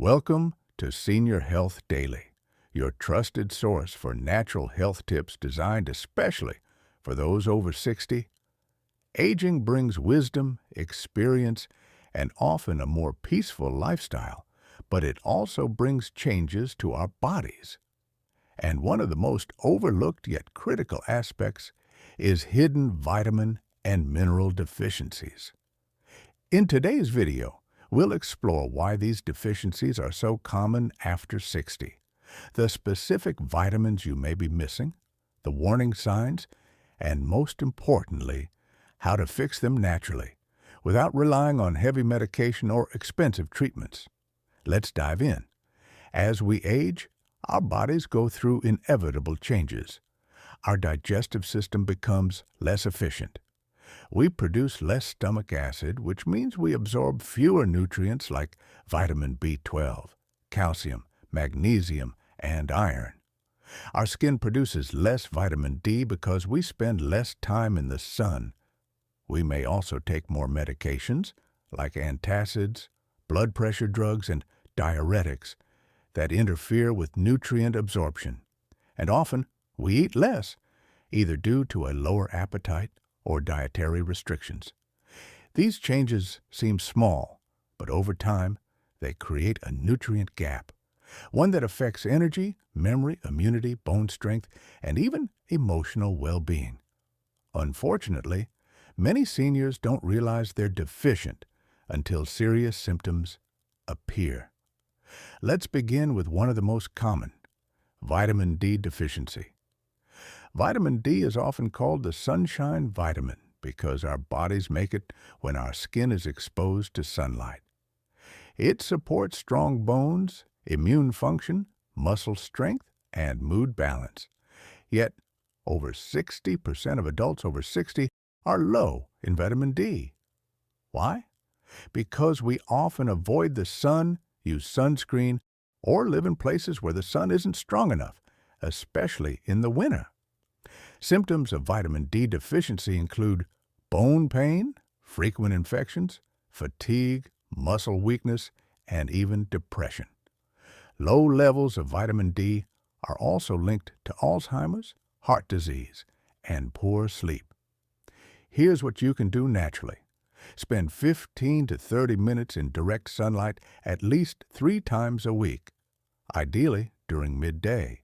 Welcome to Senior Health Daily, your trusted source for natural health tips designed especially for those over 60. Aging brings wisdom, experience, and often a more peaceful lifestyle, but it also brings changes to our bodies. And one of the most overlooked yet critical aspects is hidden vitamin and mineral deficiencies. In today's video, we'll explore why these deficiencies are so common after 60, the specific vitamins you may be missing, the warning signs, and most importantly, how to fix them naturally without relying on heavy medication or expensive treatments. Let's dive in. As we age, our bodies go through inevitable changes. Our digestive system becomes less efficient. We produce less stomach acid, which means we absorb fewer nutrients like vitamin B12, calcium, magnesium, and iron. Our skin produces less vitamin D because we spend less time in the sun. We may also take more medications, like antacids, blood pressure drugs, and diuretics, that interfere with nutrient absorption. And often, we eat less, either due to a lower appetite or dietary restrictions. These changes seem small, but over time, they create a nutrient gap, one that affects energy, memory, immunity, bone strength, and even emotional well-being. Unfortunately, many seniors don't realize they're deficient until serious symptoms appear. Let's begin with one of the most common, vitamin D deficiency. Vitamin D is often called the sunshine vitamin because our bodies make it when our skin is exposed to sunlight. It supports strong bones, immune function, muscle strength, and mood balance. Yet, over 60% of adults over 60 are low in vitamin D. Why? Because we often avoid the sun, use sunscreen, or live in places where the sun isn't strong enough, especially in the winter. Symptoms of vitamin D deficiency include bone pain, frequent infections, fatigue, muscle weakness, and even depression. Low levels of vitamin D are also linked to Alzheimer's, heart disease, and poor sleep. Here's what you can do naturally. Spend 15 to 30 minutes in direct sunlight at least 3 times a week, ideally during midday.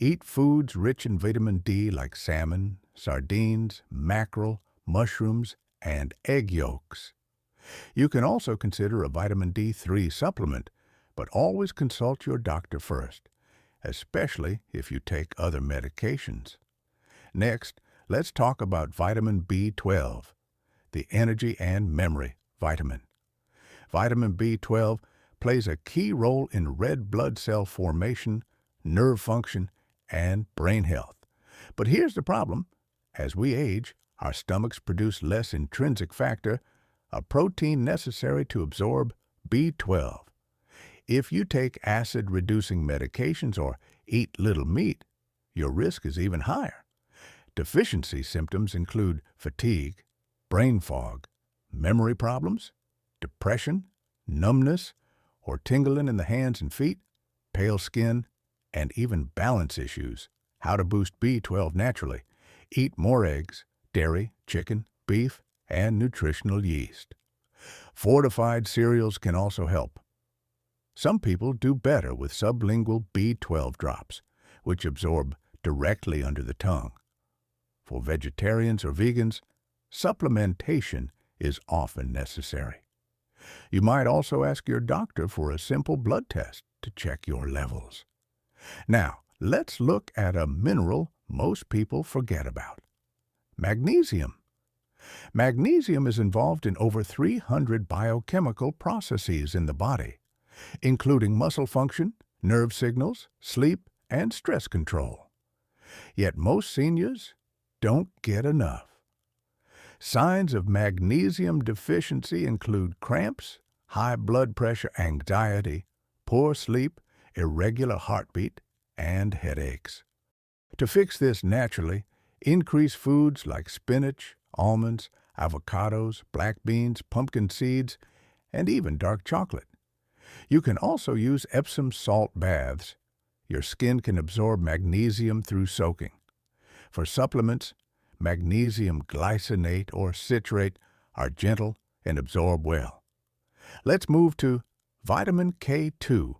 Eat foods rich in vitamin D like salmon, sardines, mackerel, mushrooms, and egg yolks. You can also consider a vitamin D3 supplement, but always consult your doctor first, especially if you take other medications. Next, let's talk about vitamin B12, the energy and memory vitamin. Vitamin B12 plays a key role in red blood cell formation, nerve function, and brain health. But here's the problem. As we age, our stomachs produce less intrinsic factor, a protein necessary to absorb B12. If you take acid-reducing medications or eat little meat, your risk is even higher. Deficiency symptoms include fatigue, brain fog, memory problems, depression, numbness, or tingling in the hands and feet, pale skin, and even balance issues. How to boost B12 naturally. Eat more eggs, dairy, chicken, beef, and nutritional yeast. Fortified cereals can also help. Some people do better with sublingual B12 drops, which absorb directly under the tongue. For vegetarians or vegans, supplementation is often necessary. You might also ask your doctor for a simple blood test to check your levels. Now, let's look at a mineral most people forget about: magnesium. Magnesium is involved in over 300 biochemical processes in the body, including muscle function, nerve signals, sleep, and stress control. Yet most seniors don't get enough. Signs of magnesium deficiency include cramps, high blood pressure, anxiety, poor sleep, irregular heartbeat, and headaches. To fix this naturally, increase foods like spinach, almonds, avocados, black beans, pumpkin seeds, and even dark chocolate. You can also use Epsom salt baths. Your skin can absorb magnesium through soaking. For supplements, magnesium glycinate or citrate are gentle and absorb well. Let's move to vitamin K2,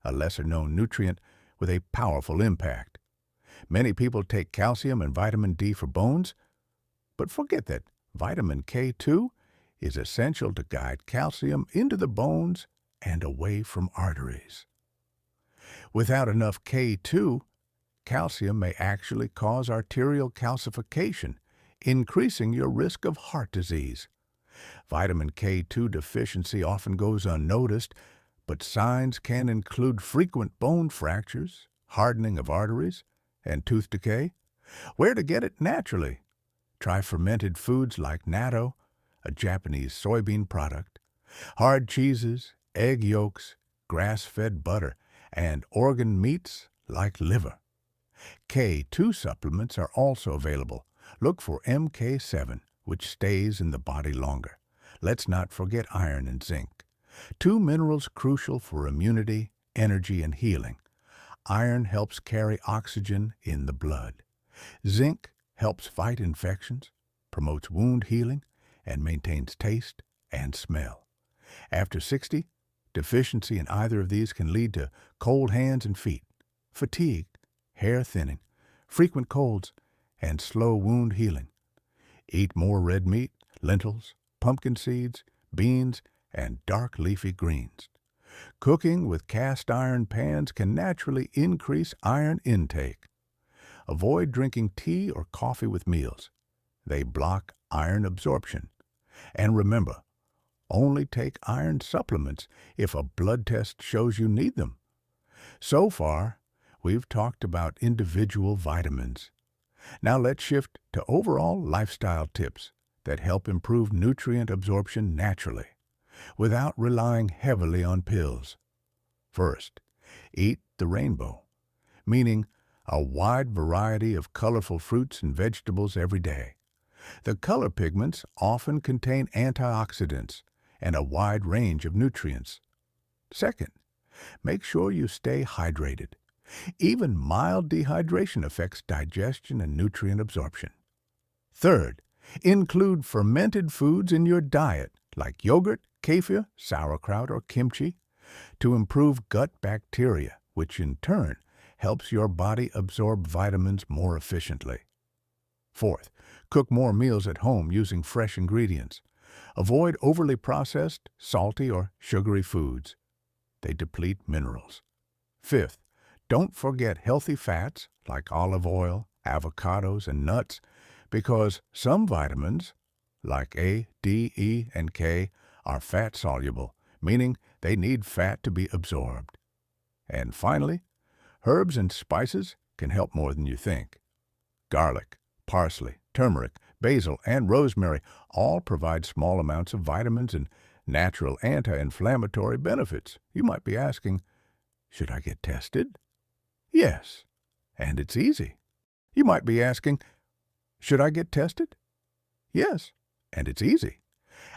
a lesser-known nutrient with a powerful impact. Many people take calcium and vitamin D for bones, but forget that vitamin K2 is essential to guide calcium into the bones and away from arteries. Without enough K2, calcium may actually cause arterial calcification, increasing your risk of heart disease. Vitamin K2 deficiency often goes unnoticed, but signs can include frequent bone fractures, hardening of arteries, and tooth decay. Where to get it naturally? Try fermented foods like natto, a Japanese soybean product, hard cheeses, egg yolks, grass-fed butter, and organ meats like liver. K2 supplements are also available. Look for MK7, which stays in the body longer. Let's not forget iron and zinc, two minerals crucial for immunity, energy, and healing. Iron helps carry oxygen in the blood. Zinc helps fight infections, promotes wound healing, and maintains taste and smell. After 60, deficiency in either of these can lead to cold hands and feet, fatigue, hair thinning, frequent colds, and slow wound healing. Eat more red meat, lentils, pumpkin seeds, beans, and dark leafy greens. Cooking with cast iron pans can naturally increase iron intake. Avoid drinking tea or coffee with meals. They block iron absorption. And remember, only take iron supplements if a blood test shows you need them. So far, we've talked about individual vitamins. Now let's shift to overall lifestyle tips that help improve nutrient absorption naturally, without relying heavily on pills. First, eat the rainbow, meaning a wide variety of colorful fruits and vegetables every day. The color pigments often contain antioxidants and a wide range of nutrients. Second, make sure you stay hydrated. Even mild dehydration affects digestion and nutrient absorption. Third, include fermented foods in your diet, like yogurt, kefir, sauerkraut, or kimchi, to improve gut bacteria, which in turn helps your body absorb vitamins more efficiently. Fourth, cook more meals at home using fresh ingredients. Avoid overly processed, salty, or sugary foods. They deplete minerals. Fifth, don't forget healthy fats like olive oil, avocados, and nuts, because some vitamins, like A, D, E, and K, are fat-soluble, meaning they need fat to be absorbed. And finally, herbs and spices can help more than you think. Garlic, parsley, turmeric, basil, and rosemary all provide small amounts of vitamins and natural anti-inflammatory benefits. You might be asking, should I get tested? Yes, and it's easy. You might be asking, should I get tested? Yes, and it's easy.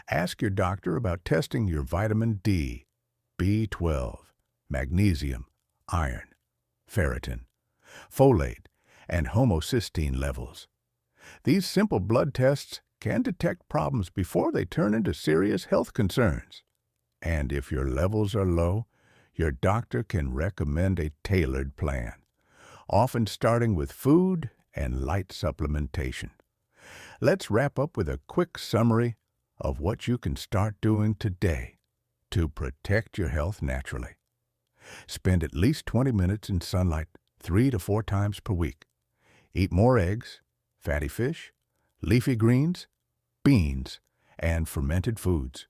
Ask your doctor about testing your vitamin D, B12, magnesium, iron, ferritin, folate, and homocysteine levels. These simple blood tests can detect problems before they turn into serious health concerns. And if your levels are low, your doctor can recommend a tailored plan, often starting with food and light supplementation. Let's wrap up with a quick summary of what you can start doing today to protect your health naturally. Spend at least 20 minutes in sunlight 3 to 4 times per week. Eat more eggs, fatty fish, leafy greens, beans, and fermented foods.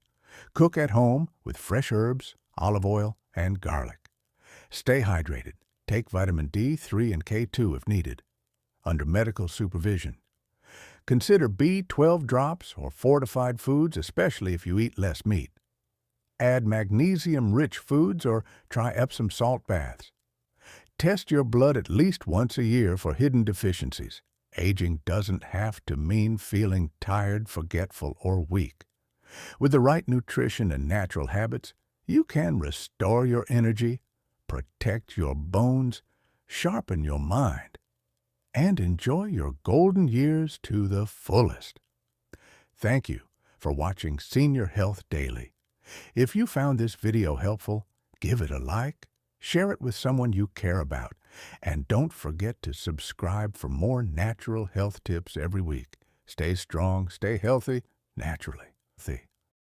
Cook at home with fresh herbs, olive oil, and garlic. Stay hydrated. Take vitamin D3 and K2 if needed, under medical supervision. Consider B12 drops or fortified foods, especially if you eat less meat. Add magnesium-rich foods or try Epsom salt baths. Test your blood at least once a year for hidden deficiencies. Aging doesn't have to mean feeling tired, forgetful, or weak. With the right nutrition and natural habits, you can restore your energy, protect your bones, sharpen your mind, and enjoy your golden years to the fullest. Thank you for watching Senior Health Daily. If you found this video helpful, give it a like, share it with someone you care about, and don't forget to subscribe for more natural health tips every week. Stay strong, stay healthy, naturally.